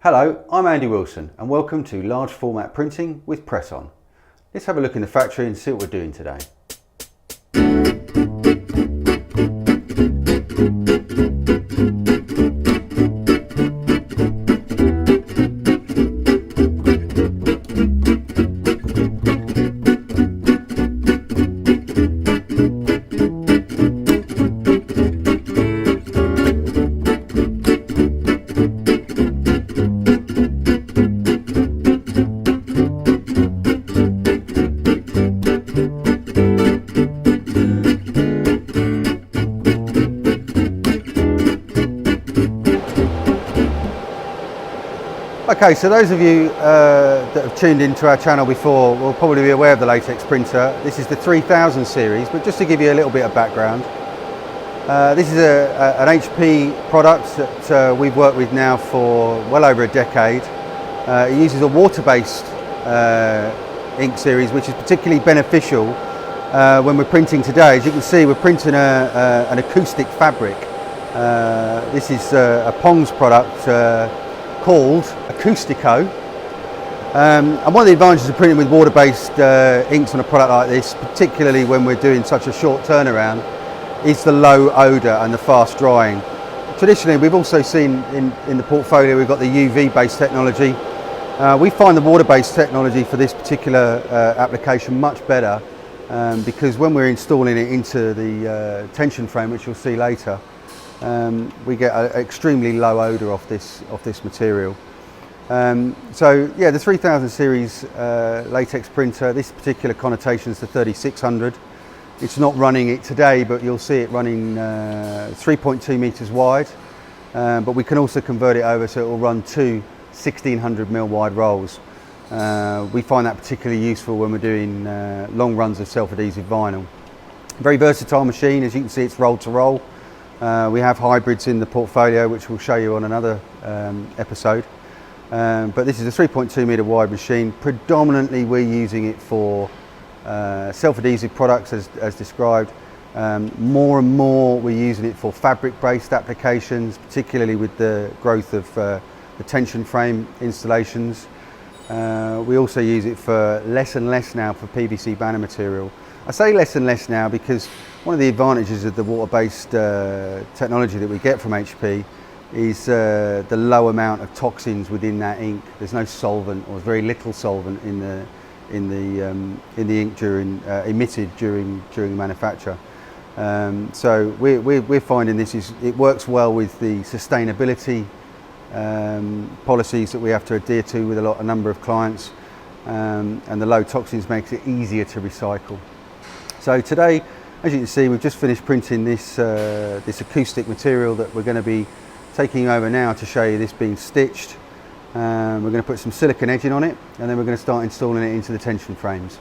Hello, I'm Andy Wilson and welcome to Large Format Printing with PressOn. Let's have a look in the factory and see what we're doing today. Okay, so those of you that have tuned into our channel before will probably be aware of the latex printer. This is the 3000 series, but just to give you a little bit of background, this is an HP product that we've worked with now for well over a decade. It uses a water-based ink series, which is particularly beneficial when we're printing today. As you can see, we're printing an acoustic fabric. This is a Pong's product called Acoustico, and one of the advantages of printing with water-based inks on a product like this, particularly when we're doing such a short turnaround, is the low odour and the fast drying. Traditionally, we've also seen in the portfolio we've got the UV-based technology. We find the water-based technology for this particular application much better because when we're installing it into the tension frame, which you'll see later, we get an extremely low odour off this material. So yeah, the 3000 series latex printer, this particular connotation is the 3600. It's not running it today, but you'll see it running 3.2 metres wide, but we can also convert it over so it will run two 1600mm wide rolls. We find that particularly useful when we're doing long runs of self-adhesive vinyl. Very versatile machine. As you can see, it's roll to roll. We have hybrids in the portfolio, which we'll show you on another episode. But this is a 3.2 metre wide machine. Predominantly we're using it for self-adhesive products as described. More and more we're using it for fabric-based applications, particularly with the growth of the tension frame installations. We also use it for less and less now for PVC banner material. I say less and less now because one of the advantages of the water-based technology that we get from HP is the low amount of toxins within that ink. There's no solvent or very little solvent in the ink emitted during manufacture. So we're finding it works well with the sustainability policies that we have to adhere to with a number of clients, and the low toxins makes it easier to recycle. So today, as you can see, we've just finished printing this acoustic material that we're going to be taking over now to show you this being stitched. We're going to put some silicone edging on it, and then we're going to start installing it into the tension frames.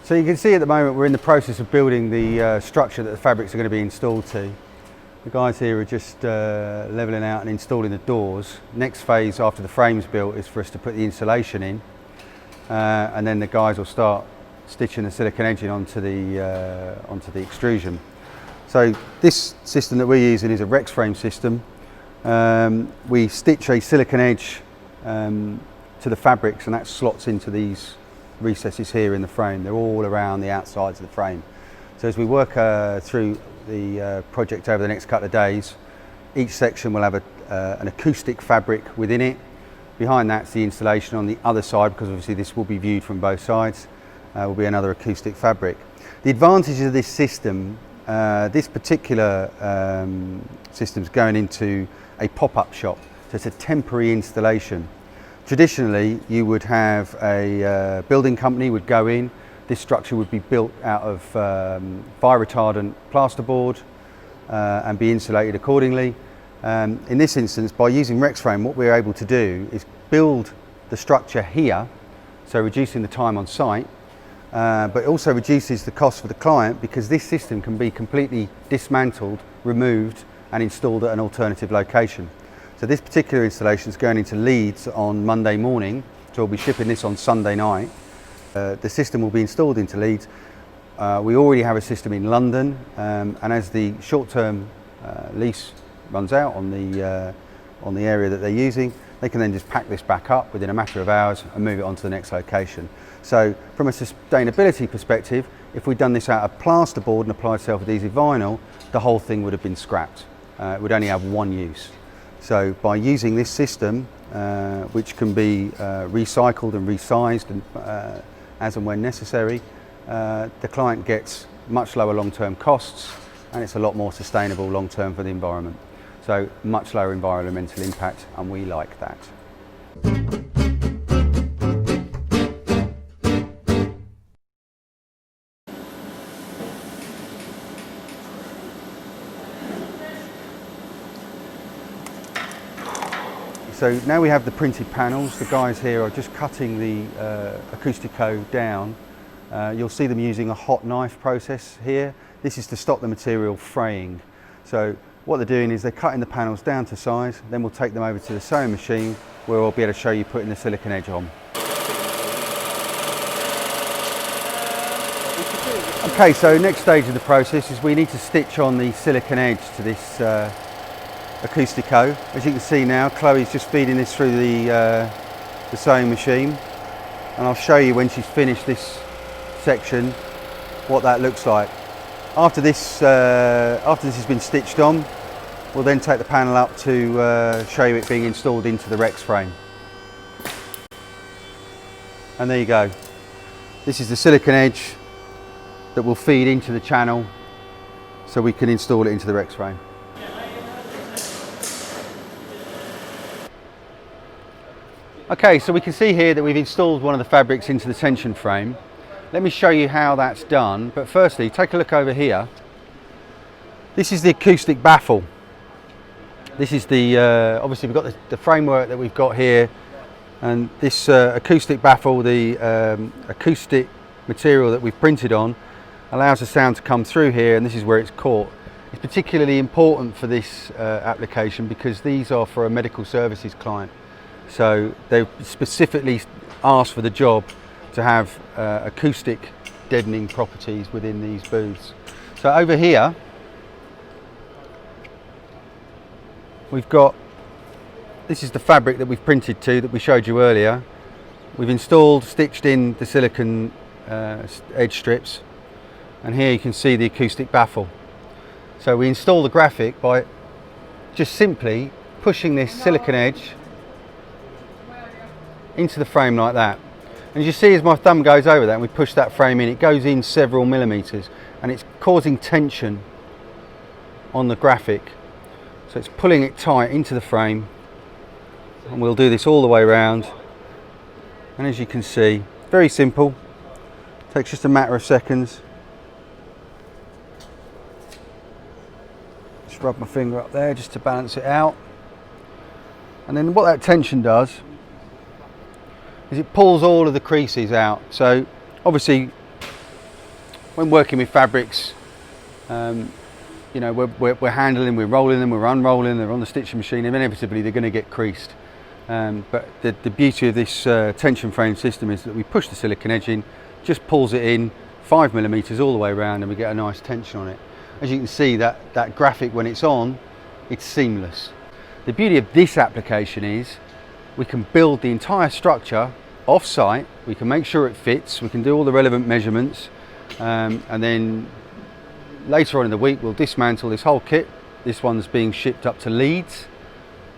So you can see at the moment we're in the process of building the structure that the fabrics are going to be installed to. The guys here are just levelling out and installing the doors. Next phase after the frame's built is for us to put the insulation in, and then the guys will start stitching the silicone edging onto the extrusion. So this system that we're using is a Rex frame system. We stitch a silicone edge to the fabrics, and that slots into these recesses here in the frame. They're all around the outsides of the frame. So as we work through the project over the next couple of days, each section will have an acoustic fabric within it. Behind that's the installation on the other side, because obviously this will be viewed from both sides, will be another acoustic fabric. The advantage of this system, this particular system is going into a pop-up shop, so it's a temporary installation. Traditionally, you would have a building company would go in. This structure would be built out of fire retardant plasterboard and be insulated accordingly. In this instance, by using Rex frame, what we're able to do is build the structure here, so reducing the time on site, but it also reduces the cost for the client because this system can be completely dismantled, removed and installed at an alternative location. So this particular installation is going into Leeds on Monday morning, so we'll be shipping this on Sunday night. The system will be installed into Leeds. We already have a system in London, and as the short-term lease runs out on the area that they're using, they can then just pack this back up within a matter of hours and move it on to the next location. So from a sustainability perspective, if we'd done this out of plasterboard and applied self-adhesive vinyl, the whole thing would have been scrapped. It would only have one use. So by using this system, which can be recycled and resized and, as and when necessary, the client gets much lower long-term costs, and it's a lot more sustainable long-term for the environment. So much lower environmental impact, and we like that. So now we have the printed panels. The guys here are just cutting the Acoustico down. You'll see them using a hot knife process here. This is to stop the material fraying. So what they're doing is they're cutting the panels down to size, then we'll take them over to the sewing machine where we'll be able to show you putting the silicone edge on. Okay, so next stage of the process is we need to stitch on the silicone edge to this Acoustico. As you can see now, Chloe's just feeding this through the sewing machine, and I'll show you when she's finished this section what that looks like. After this has been stitched on, we'll then take the panel up to show you it being installed into the Rex frame. And there you go. This is the silicone edge that will feed into the channel so we can install it into the Rex frame. Okay, so we can see here that we've installed one of the fabrics into the tension frame. Let me show you how that's done, but firstly, take a look over here. This is the acoustic baffle. This is the, obviously we've got the framework that we've got here, and this acoustic baffle, the acoustic material that we've printed on, allows the sound to come through here, and this is where it's caught. It's particularly important for this application because these are for a medical services client. So they specifically asked for the job to have acoustic deadening properties within these booths. So over here we've got, this is the fabric that we've printed to that we showed you earlier. We've installed, stitched in the silicone edge strips, and here you can see the acoustic baffle. So we install the graphic by just simply pushing this silicone edge into the frame like that. And you see as my thumb goes over that and we push that frame in, it goes in several millimeters and it's causing tension on the graphic. So it's pulling it tight into the frame, and we'll do this all the way around. And as you can see, very simple, takes just a matter of seconds. Just rub my finger up there just to balance it out. And then what that tension does is it pulls all of the creases out. So obviously when working with fabrics, you know, we're handling, we're rolling them, we're unrolling, they're on the stitching machine, and inevitably they're going to get creased. But the beauty of this tension frame system is that we push the silicone edge in, just pulls it in 5 millimeters all the way around, and we get a nice tension on it. As you can see, that graphic, when it's on, it's seamless. The beauty of this application is we can build the entire structure off-site, we can make sure it fits, we can do all the relevant measurements, and then later on in the week we'll dismantle this whole kit. This one's being shipped up to Leeds,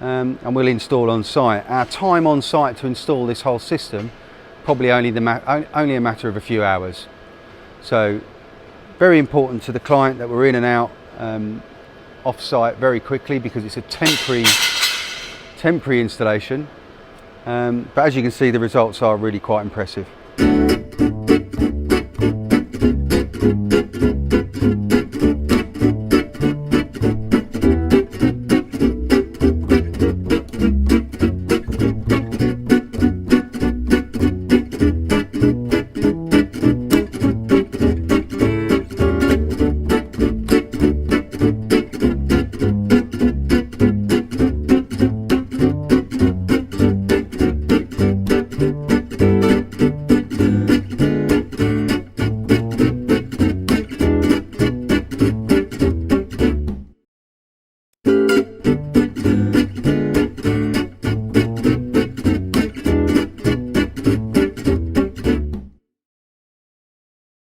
and we'll install on site. Our time on site to install this whole system, probably only a matter of a few hours. So very important to the client that we're in and out off-site very quickly, because it's a temporary installation. But as you can see, the results are really quite impressive.